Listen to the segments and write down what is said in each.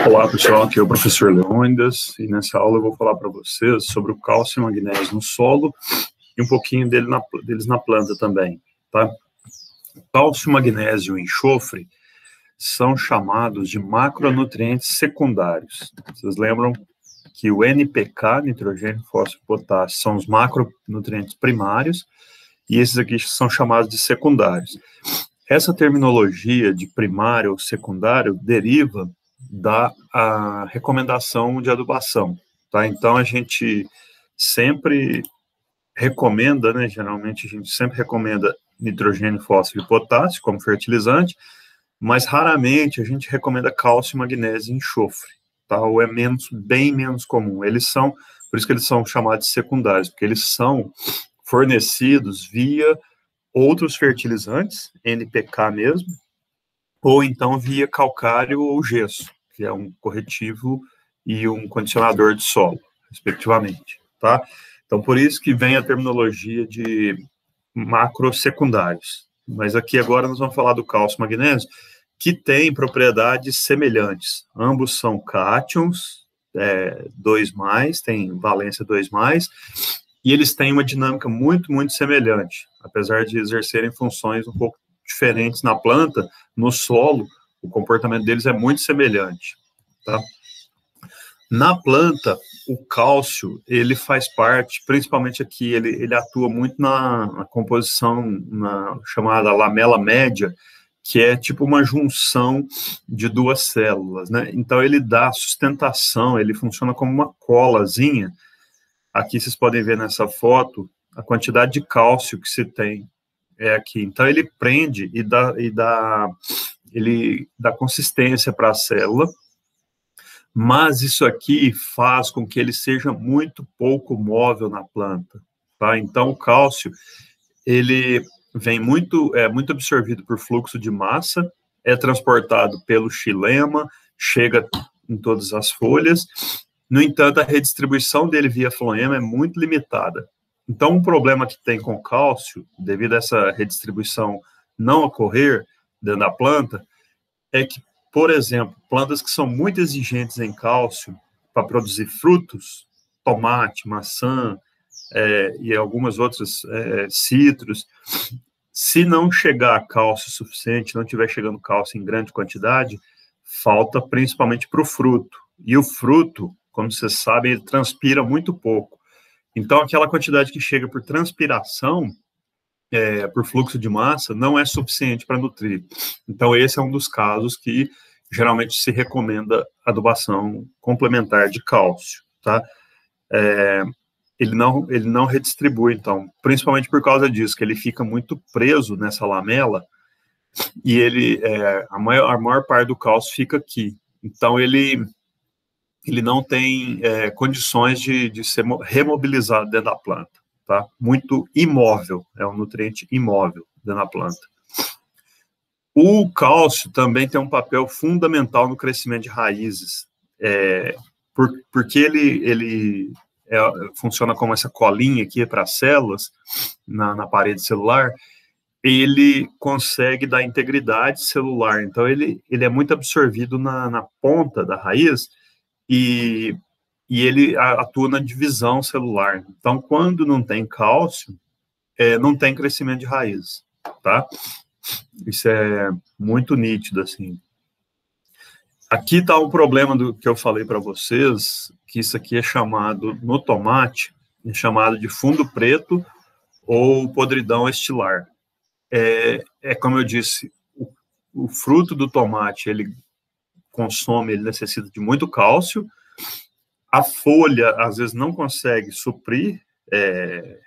Olá pessoal, aqui é o professor Leônidas e nessa aula eu vou falar para vocês sobre o cálcio e magnésio no solo e um pouquinho deles na planta também, tá? Cálcio, magnésio e enxofre são chamados de macronutrientes secundários. Vocês lembram que o NPK, nitrogênio, fósforo e potássio, são os macronutrientes primários e esses aqui são chamados de secundários. Essa terminologia de primário ou secundário deriva da recomendação de adubação, tá? Então, a gente sempre recomenda, né, geralmente a gente sempre recomenda nitrogênio, fósforo e potássio como fertilizante, mas raramente a gente recomenda cálcio, magnésio e enxofre, tá? Ou é bem menos comum. Por isso que eles são chamados de secundários, porque eles são fornecidos via outros fertilizantes, NPK mesmo, ou então via calcário ou gesso, que é um corretivo e um condicionador de solo, respectivamente, tá? Então, por isso que vem a terminologia de macrosecundários. Mas aqui agora nós vamos falar do cálcio e magnésio, que tem propriedades semelhantes. Ambos são cátions, 2+, tem valência 2+, e eles têm uma dinâmica muito, muito semelhante, apesar de exercerem funções um pouco diferentes na planta, no solo, o comportamento deles é muito semelhante, tá? Na planta, o cálcio, ele faz parte, principalmente aqui, ele atua muito na composição chamada lamela média, que é tipo uma junção de duas células, né? Então, ele dá sustentação, ele funciona como uma colazinha. Aqui vocês podem ver nessa foto a quantidade de cálcio que se tem aqui. Então, ele prende e ele dá consistência para a célula, mas isso aqui faz com que ele seja muito pouco móvel na planta, tá? Então, o cálcio, ele vem muito absorvido por fluxo de massa, é transportado pelo xilema, chega em todas as folhas. No entanto, a redistribuição dele via floema é muito limitada. Então, um problema que tem com o cálcio, devido a essa redistribuição não ocorrer dentro da planta, é que, por exemplo, plantas que são muito exigentes em cálcio para produzir frutos, tomate, maçã e algumas outras citros, se não chegar cálcio suficiente, não estiver chegando cálcio em grande quantidade, falta principalmente para o fruto. E o fruto, como vocês sabem, ele transpira muito pouco. Então, aquela quantidade que chega por transpiração, por fluxo de massa, não é suficiente para nutrir. Então, esse é um dos casos que geralmente se recomenda adubação complementar de cálcio, tá? Ele não redistribui, então, principalmente por causa disso, que ele fica muito preso nessa lamela e a maior parte do cálcio fica aqui. Então, ele não tem condições de ser remobilizado dentro da planta, tá? Muito imóvel, é um nutriente imóvel dentro da planta. O cálcio também tem um papel fundamental no crescimento de raízes, porque ele funciona como essa colinha aqui para as células, na parede celular, ele consegue dar integridade celular, então ele é muito absorvido na ponta da raiz, e ele atua na divisão celular. Então, quando não tem cálcio, não tem crescimento de raiz, tá? Isso é muito nítido, assim. Aqui está o problema do que eu falei para vocês, que isso aqui é chamado, no tomate, é chamado de fundo preto ou podridão estilar. Como eu disse, o fruto do tomate, ele necessita de muito cálcio. A folha, às vezes, não consegue suprir,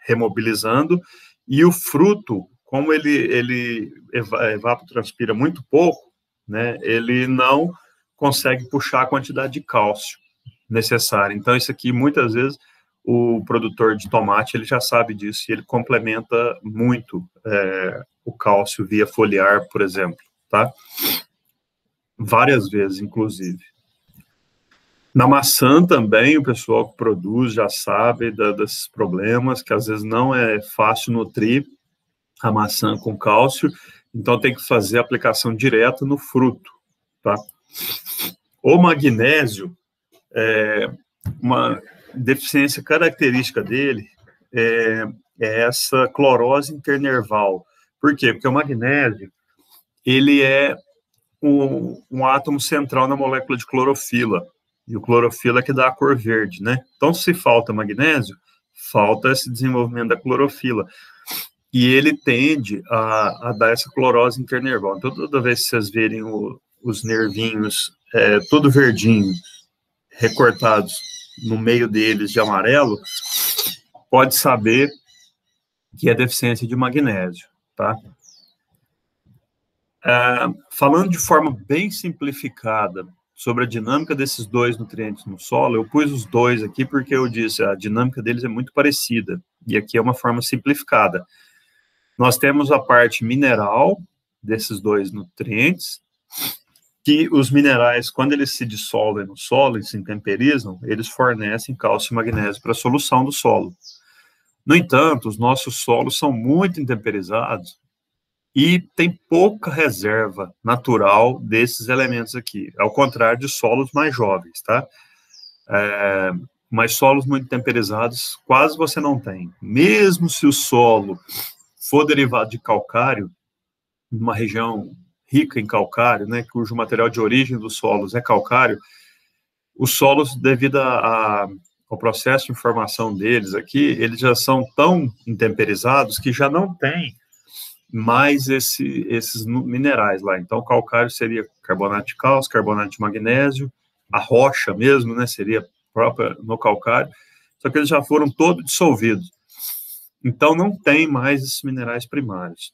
remobilizando, e o fruto, como ele evapotranspira muito pouco, né, ele não consegue puxar a quantidade de cálcio necessária. Então, isso aqui, muitas vezes, o produtor de tomate, ele já sabe disso, e ele complementa muito o cálcio via foliar, por exemplo, tá? Várias vezes, inclusive. Na maçã também, o pessoal que produz já sabe desses problemas, que às vezes não é fácil nutrir a maçã com cálcio, então tem que fazer a aplicação direta no fruto, tá? O magnésio, uma deficiência característica dele é essa clorose internerval. Por quê? Porque o magnésio, ele é um átomo central na molécula de clorofila, e o clorofila é que dá a cor verde, né? Então, se falta magnésio, falta esse desenvolvimento da clorofila, e ele tende a dar essa clorose internerval. Então, toda vez que vocês verem os nervinhos todo verdinho, recortados no meio deles de amarelo, pode saber que é deficiência de magnésio, tá? Falando de forma bem simplificada sobre a dinâmica desses dois nutrientes no solo, eu pus os dois aqui porque eu disse a dinâmica deles é muito parecida, e aqui é uma forma simplificada. Nós temos a parte mineral desses dois nutrientes, que os minerais, quando eles se dissolvem no solo e se intemperizam, eles fornecem cálcio e magnésio para a solução do solo. No entanto, os nossos solos são muito intemperizados e tem pouca reserva natural desses elementos aqui, ao contrário de solos mais jovens, tá? Mas solos muito temperizados quase você não tem. Mesmo se o solo for derivado de calcário, numa região rica em calcário, né, cujo material de origem dos solos é calcário, os solos, devido ao processo de formação deles aqui, eles já são tão intemperizados que já não tem mais esses minerais lá. Então, o calcário seria carbonato de cálcio, carbonato de magnésio, a rocha mesmo, né, seria própria no calcário, só que eles já foram todos dissolvidos. Então, não tem mais esses minerais primários.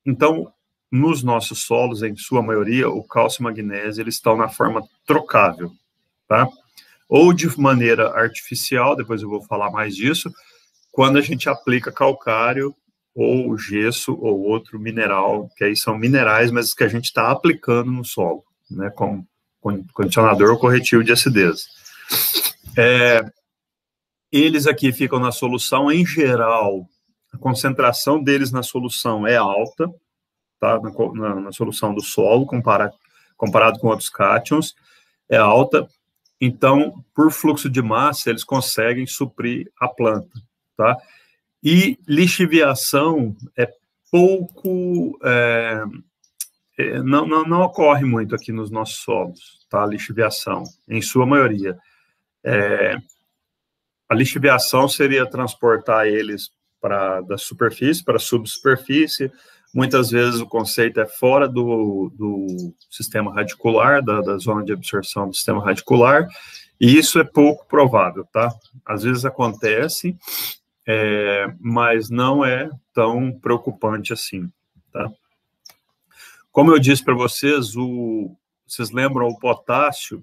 Então, nos nossos solos, em sua maioria, o cálcio e o magnésio, eles estão na forma trocável, tá? Ou de maneira artificial, depois eu vou falar mais disso, quando a gente aplica calcário, ou gesso, ou outro mineral, que aí são minerais, mas que a gente está aplicando no solo, né, como condicionador ou corretivo de acidez. Eles aqui ficam na solução, em geral, a concentração deles na solução é alta, tá, na solução do solo, comparado com outros cátions, é alta. Então, por fluxo de massa, eles conseguem suprir a planta, tá? E lixiviação é pouco, não ocorre muito aqui nos nossos solos, tá? Lixiviação, em sua maioria. A lixiviação seria transportar eles da superfície para a subsuperfície. Muitas vezes o conceito é fora do sistema radicular, da zona de absorção do sistema radicular, e isso é pouco provável, tá? Às vezes acontece, mas não é tão preocupante assim, tá? Como eu disse para vocês, vocês lembram, o potássio,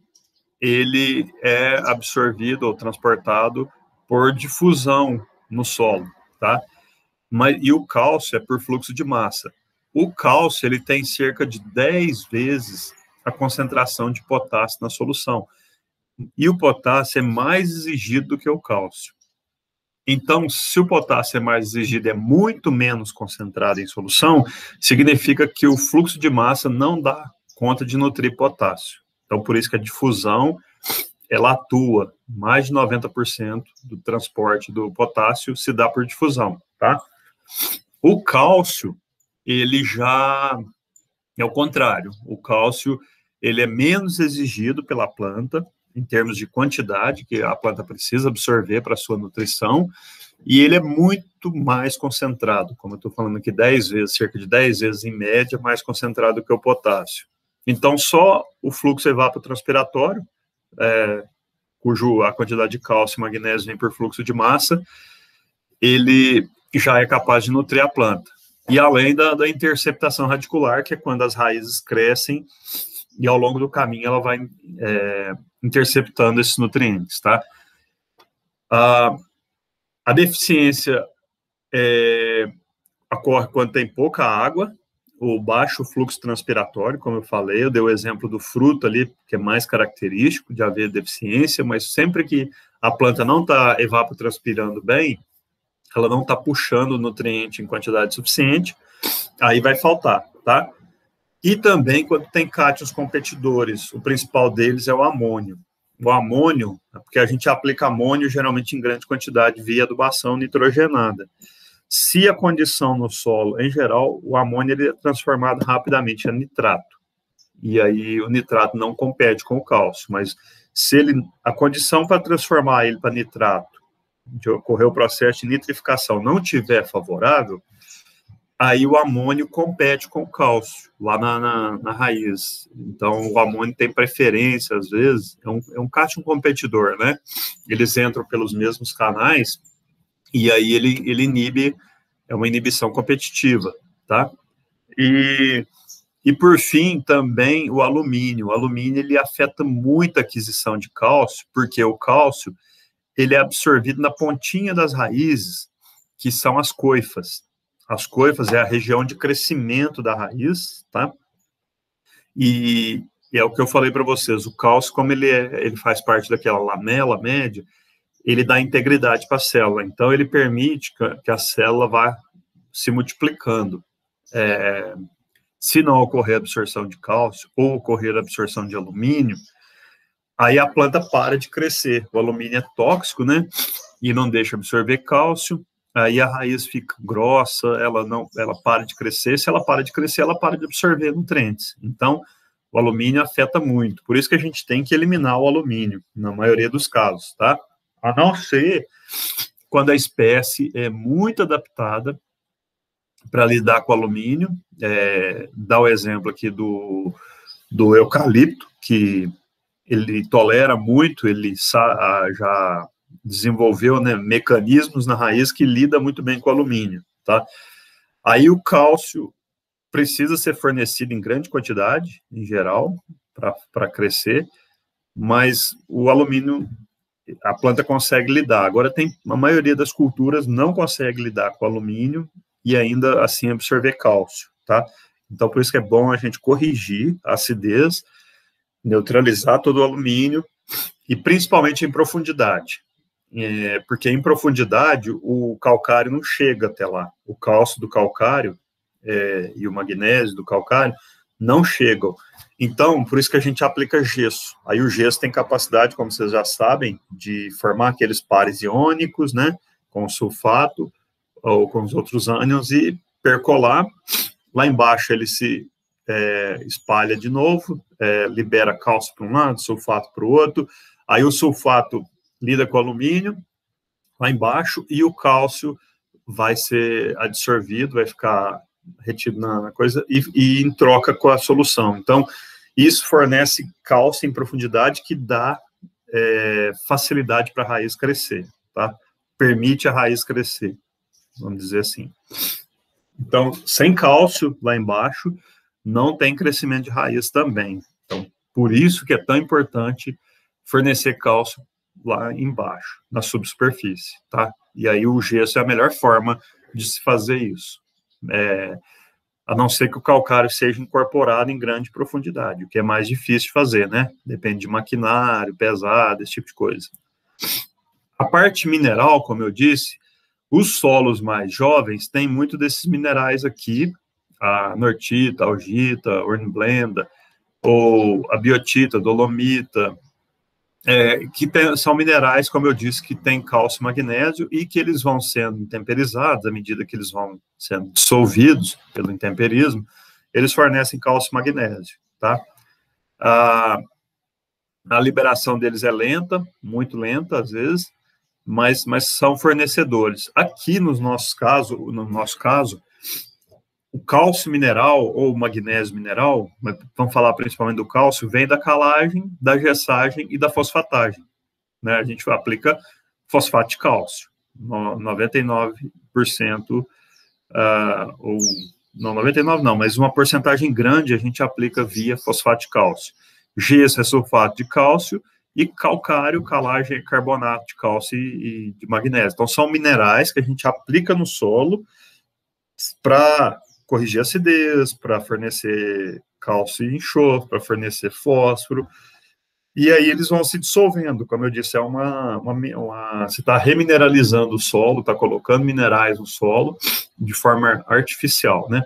ele é absorvido ou transportado por difusão no solo, tá? E o cálcio é por fluxo de massa. O cálcio, ele tem cerca de 10 vezes a concentração de potássio na solução. E o potássio é mais exigido do que o cálcio. Então, se o potássio é mais exigido, é muito menos concentrado em solução, significa que o fluxo de massa não dá conta de nutrir potássio. Então, por isso que a difusão, ela atua, mais de 90% do transporte do potássio se dá por difusão, tá? O cálcio, ele já é o contrário. O cálcio, ele é menos exigido pela planta, em termos de quantidade que a planta precisa absorver para a sua nutrição, e ele é muito mais concentrado, como eu estou falando aqui, 10 vezes, cerca de 10 vezes em média, mais concentrado que o potássio. Então, só o fluxo evapotranspiratório, cujo a quantidade de cálcio e magnésio vem por fluxo de massa, ele já é capaz de nutrir a planta. E além da interceptação radicular, que é quando as raízes crescem e ao longo do caminho ela vai interceptando esses nutrientes, tá? A deficiência ocorre quando tem pouca água, o baixo fluxo transpiratório, como eu falei, eu dei o exemplo do fruto ali, que é mais característico de haver deficiência, mas sempre que a planta não está evapotranspirando bem, ela não está puxando o nutriente em quantidade suficiente, aí vai faltar, tá? E também quando tem cátions competidores, o principal deles é o amônio. O amônio, porque a gente aplica amônio geralmente em grande quantidade via adubação nitrogenada. Se a condição no solo, em geral, o amônio ele é transformado rapidamente em nitrato. E aí o nitrato não compete com o cálcio, mas se ele, a condição para transformar ele para nitrato, de ocorrer o processo de nitrificação, não tiver favorável, aí o amônio compete com o cálcio, lá na raiz. Então, o amônio tem preferência, às vezes, é um cátion competidor, né? Eles entram pelos mesmos canais, e aí ele inibe, é uma inibição competitiva, tá? E por fim, também o alumínio. O alumínio, ele afeta muito a aquisição de cálcio, porque o cálcio, ele é absorvido na pontinha das raízes, que são as coifas. As coifas é a região de crescimento da raiz, tá? E é o que eu falei para vocês, o cálcio, como ele faz parte daquela lamela média, ele dá integridade para a célula, então ele permite que a célula vá se multiplicando. Se não ocorrer absorção de cálcio ou ocorrer absorção de alumínio, aí a planta para de crescer. O alumínio é tóxico, né? E não deixa absorver cálcio, aí a raiz fica grossa, ela para de crescer. Se ela para de crescer, ela para de absorver nutrientes. Então, o alumínio afeta muito. Por isso que a gente tem que eliminar o alumínio, na maioria dos casos, tá? A não ser quando a espécie é muito adaptada para lidar com alumínio. Dá o exemplo aqui do eucalipto, que ele tolera muito, ele já desenvolveu, né, mecanismos na raiz que lida muito bem com o alumínio, tá? Aí o cálcio precisa ser fornecido em grande quantidade, em geral, para crescer, mas o alumínio a planta consegue lidar. Agora, a maioria das culturas não consegue lidar com alumínio e ainda assim absorver cálcio, tá? Então, por isso que é bom a gente corrigir a acidez, neutralizar todo o alumínio, e principalmente em profundidade. Porque em profundidade o calcário não chega até lá. O cálcio do calcário e o magnésio do calcário não chegam. Então, por isso que a gente aplica gesso. Aí o gesso tem capacidade, como vocês já sabem, de formar aqueles pares iônicos, né, com o sulfato ou com os outros ânions e percolar. Lá embaixo ele se espalha de novo, libera cálcio para um lado, sulfato para o outro. Aí o sulfato lida com o alumínio lá embaixo e o cálcio vai ser absorvido, vai ficar retido na coisa e em troca com a solução. Então, isso fornece cálcio em profundidade que dá facilidade para a raiz crescer, tá? Permite a raiz crescer, vamos dizer assim. Então, sem cálcio lá embaixo, não tem crescimento de raiz também. Então, por isso que é tão importante fornecer cálcio lá embaixo, na subsuperfície, tá? E aí o gesso é a melhor forma de se fazer isso. A não ser que o calcário seja incorporado em grande profundidade, o que é mais difícil de fazer, né? Depende de maquinário, pesado, esse tipo de coisa. A parte mineral, como eu disse, os solos mais jovens têm muito desses minerais aqui, a nortita, a augita, a hornblenda, ou a biotita, a dolomita, são minerais, como eu disse, que têm cálcio e magnésio e que eles vão sendo intemperizados, à medida que eles vão sendo dissolvidos pelo intemperismo, eles fornecem cálcio e magnésio, tá? A liberação deles é lenta, muito lenta, às vezes, mas são fornecedores. Aqui, no nosso caso, o cálcio mineral ou o magnésio mineral, mas vamos falar principalmente do cálcio, vem da calagem, da gessagem e da fosfatagem, né? A gente aplica fosfato de cálcio, 99%, ou não 99% não, mas uma porcentagem grande a gente aplica via fosfato de cálcio. Gesso é sulfato de cálcio e calcário, calagem, carbonato de cálcio e de magnésio. Então, são minerais que a gente aplica no solo para corrigir a acidez, para fornecer cálcio e enxofre, para fornecer fósforo, e aí eles vão se dissolvendo, como eu disse, você está remineralizando o solo, está colocando minerais no solo de forma artificial, né?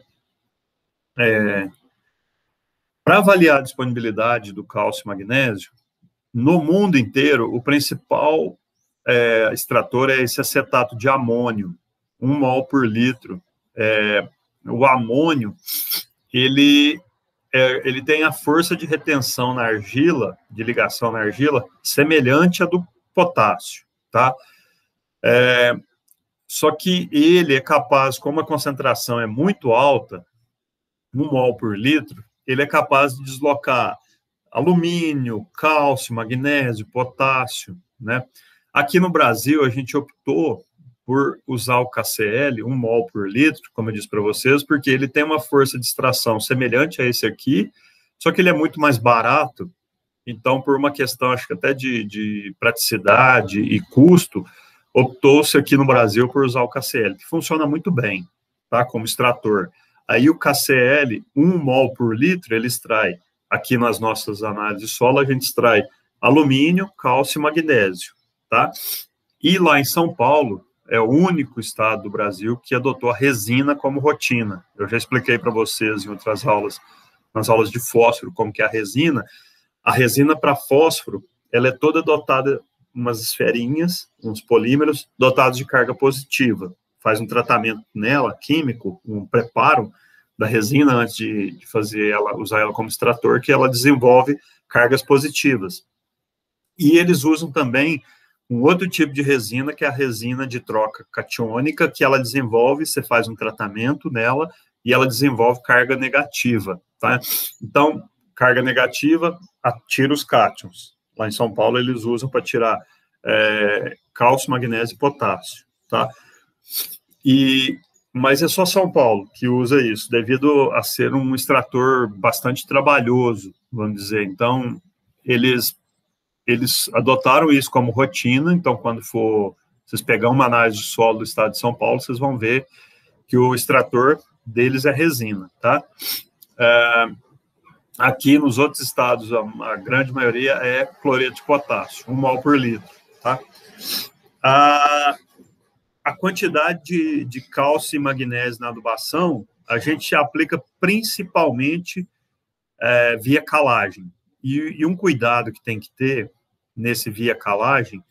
Para avaliar a disponibilidade do cálcio e magnésio, no mundo inteiro, o principal extrator é esse acetato de amônio, 1 mol por litro. O amônio, ele tem a força de retenção na argila, de ligação na argila, semelhante à do potássio, tá? Só que ele é capaz, como a concentração é muito alta, 1 mol por litro, ele é capaz de deslocar alumínio, cálcio, magnésio, potássio, né? Aqui no Brasil, a gente optou por usar o KCl, 1 mol por litro, como eu disse para vocês, porque ele tem uma força de extração semelhante a esse aqui, só que ele é muito mais barato, então, por uma questão, acho que até de praticidade e custo, optou-se aqui no Brasil por usar o KCl, que funciona muito bem, tá, como extrator. Aí o KCl, 1 mol por litro, ele extrai, aqui nas nossas análises de solo, a gente extrai alumínio, cálcio e magnésio, tá? E lá em São Paulo, é o único estado do Brasil que adotou a resina como rotina. Eu já expliquei para vocês em outras aulas, nas aulas de fósforo, como que é a resina. A resina para fósforo, ela é toda dotada umas esferinhas, uns polímeros, dotados de carga positiva. Faz um tratamento nela, químico, um preparo da resina antes de fazer ela, usar ela como extrator, que ela desenvolve cargas positivas. E eles usam também um outro tipo de resina, que é a resina de troca catiônica, que ela desenvolve, você faz um tratamento nela, e ela desenvolve carga negativa, tá? Então, carga negativa, tira os cátions. Lá em São Paulo, eles usam para tirar cálcio, magnésio e potássio, tá? Mas é só São Paulo que usa isso, devido a ser um extrator bastante trabalhoso, vamos dizer. Então, eles adotaram isso como rotina. Então, quando for vocês pegar uma análise de solo do estado de São Paulo, vocês vão ver que o extrator deles é resina, tá? Aqui nos outros estados, a grande maioria é cloreto de potássio, 1 mol por litro, tá? A quantidade de cálcio e magnésio na adubação, a gente aplica principalmente via calagem. E um cuidado que tem que ter nesse via calagem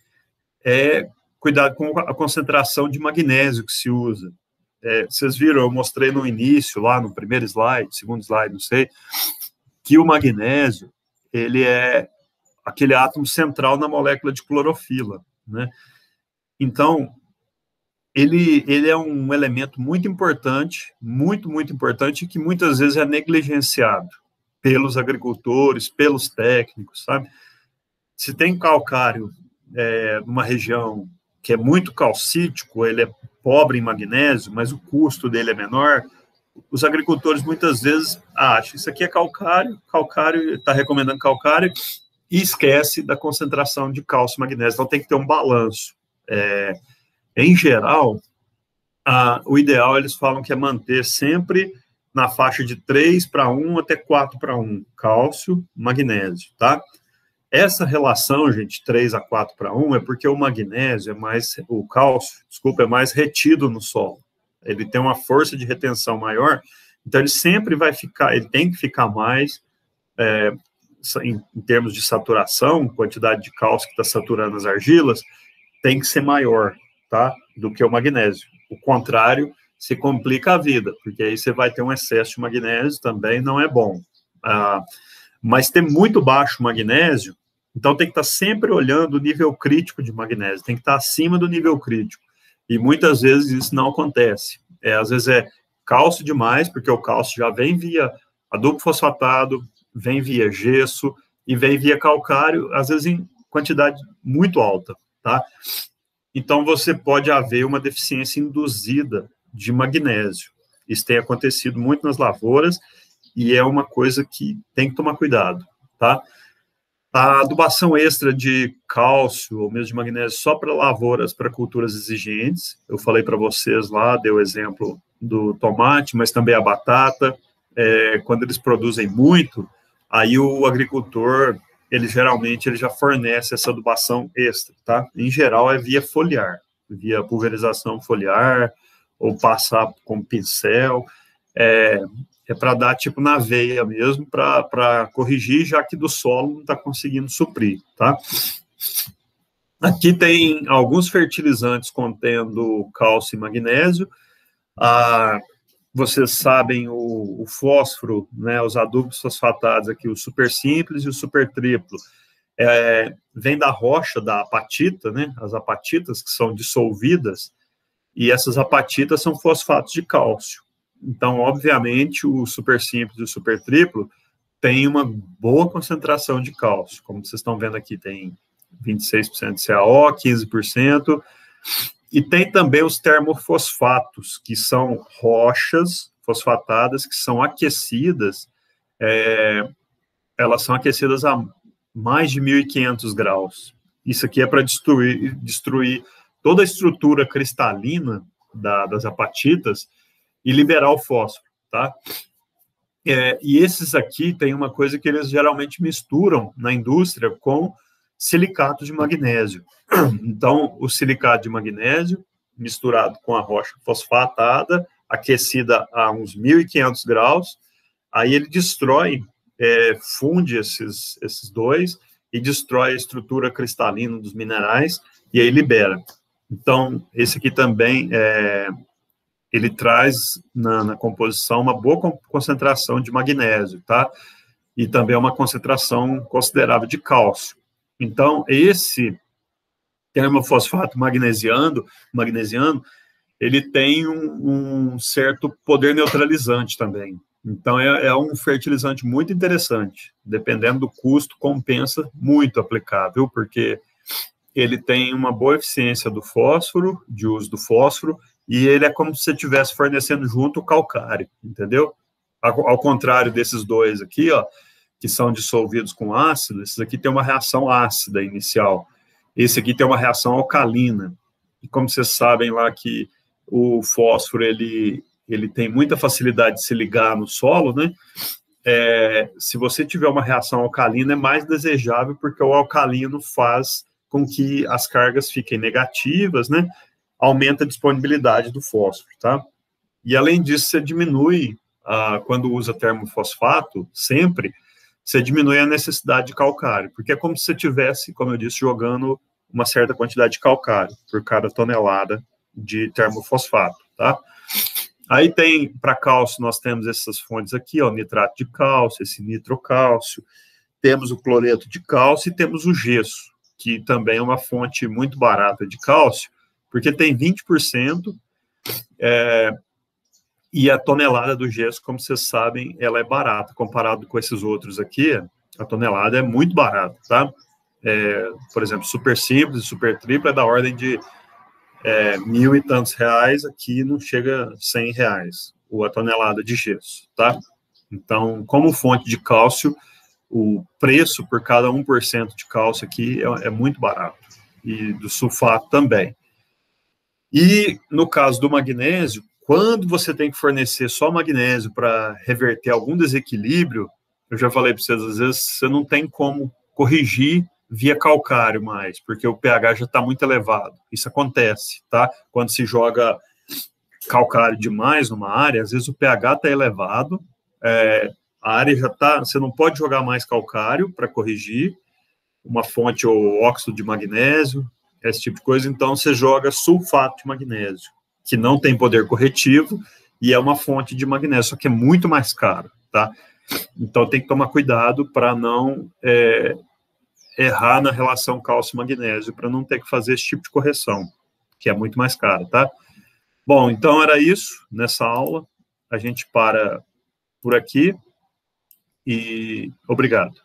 é cuidado com a concentração de magnésio que se usa. Vocês viram, eu mostrei no início, lá no primeiro slide, segundo slide, não sei, que o magnésio, ele é aquele átomo central na molécula de clorofila, né? Então, ele é um elemento muito importante, muito, muito importante, que muitas vezes é negligenciado pelos agricultores, pelos técnicos, sabe? Se tem calcário numa região que é muito calcítico, ele é pobre em magnésio, mas o custo dele é menor, os agricultores muitas vezes acham, isso aqui é calcário está recomendando calcário, e esquece da concentração de cálcio e magnésio. Então tem que ter um balanço. Em geral, o ideal, eles falam que é manter sempre na faixa de 3:1 até 4:1, cálcio, magnésio, tá? Essa relação, gente, 3:4:1, é porque o magnésio o cálcio, desculpa, é mais retido no solo. Ele tem uma força de retenção maior, então ele sempre vai ficar, ele tem que ficar mais, em termos de saturação, quantidade de cálcio que está saturando as argilas, tem que ser maior, tá, do que o magnésio. O contrário, se complica a vida, porque aí você vai ter um excesso de magnésio, também não é bom. Mas ter muito baixo magnésio, então tem que estar sempre olhando o nível crítico de magnésio, tem que estar acima do nível crítico. E muitas vezes isso não acontece. Às vezes é cálcio demais, porque o cálcio já vem via adubo fosfatado, vem via gesso e vem via calcário, às vezes em quantidade muito alta, tá? Então, você pode haver uma deficiência induzida de magnésio. Isso tem acontecido muito nas lavouras e é uma coisa que tem que tomar cuidado, tá? A adubação extra de cálcio ou mesmo de magnésio só para lavouras, para culturas exigentes. Eu falei para vocês lá, dei o exemplo do tomate, mas também a batata. Quando eles produzem muito, aí o agricultor, ele geralmente já fornece essa adubação extra, tá? Em geral é via foliar, via pulverização foliar, ou passar com pincel. É é para dar tipo na veia mesmo, para corrigir, já que do solo não está conseguindo suprir, tá? Aqui tem alguns fertilizantes contendo cálcio e magnésio. Vocês sabem o fósforo, né, os adubos fosfatados aqui, o super simples e o super triplo, vem da rocha da apatita, né, as apatitas que são dissolvidas, e essas apatitas são fosfatos de cálcio. Então, obviamente, o super simples e o super triplo tem uma boa concentração de cálcio, como vocês estão vendo aqui, tem 26% de CaO, 15%, e tem também os termofosfatos, que são rochas fosfatadas que são aquecidas, elas são aquecidas a mais de 1.500 graus. Isso aqui é para destruir toda a estrutura cristalina das apatitas e liberar o fósforo, tá? E esses aqui tem uma coisa que eles geralmente misturam na indústria com silicato de magnésio. Então, o silicato de magnésio misturado com a rocha fosfatada, aquecida a uns 1.500 graus, aí ele destrói, funde esses dois e destrói a estrutura cristalina dos minerais e aí libera. Então, esse aqui também, ele traz na composição uma boa concentração de magnésio, tá? E também uma concentração considerável de cálcio. Então, esse termofosfato magnesiano, ele tem um certo poder neutralizante também. Então, é um fertilizante muito interessante. Dependendo do custo, compensa muito aplicável, porque ele tem uma boa eficiência do fósforo, de uso do fósforo, e ele é como se você estivesse fornecendo junto o calcário, entendeu? Ao contrário desses dois aqui, ó, que são dissolvidos com ácido, esses aqui tem uma reação ácida inicial. Esse aqui tem uma reação alcalina. E como vocês sabem lá que o fósforo, ele tem muita facilidade de se ligar no solo, né? Se você tiver uma reação alcalina, é mais desejável, porque o alcalino faz com que as cargas fiquem negativas, né? Aumenta a disponibilidade do fósforo, tá? E, além disso, você diminui, quando usa termofosfato, sempre, você diminui a necessidade de calcário, porque é como se você tivesse, como eu disse, jogando uma certa quantidade de calcário por cada tonelada de termofosfato, tá? Aí tem, para cálcio, nós temos essas fontes aqui, ó, nitrato de cálcio, esse nitrocálcio, temos o cloreto de cálcio e temos o gesso, que também é uma fonte muito barata de cálcio, porque tem 20%, e a tonelada do gesso, como vocês sabem, ela é barata, comparado com esses outros aqui, a tonelada é muito barata, tá? Por exemplo, super simples, super triplo é da ordem de 1.000 e tantos reais, aqui não chega a 100 reais, a tonelada de gesso, tá? Então, como fonte de cálcio, o preço por cada 1% de cálcio aqui é muito barato, e do sulfato também. E, no caso do magnésio, quando você tem que fornecer só magnésio para reverter algum desequilíbrio, eu já falei para vocês, às vezes você não tem como corrigir via calcário mais, porque o pH já está muito elevado. Isso acontece, tá? Quando se joga calcário demais numa área, às vezes o pH está elevado, a área já está... Você não pode jogar mais calcário para corrigir uma fonte ou óxido de magnésio, esse tipo de coisa, então você joga sulfato de magnésio, que não tem poder corretivo e é uma fonte de magnésio, só que é muito mais caro, tá? Então tem que tomar cuidado para não errar na relação cálcio-magnésio, para não ter que fazer esse tipo de correção, que é muito mais caro, tá? Bom, então era isso nessa aula, a gente para por aqui e obrigado.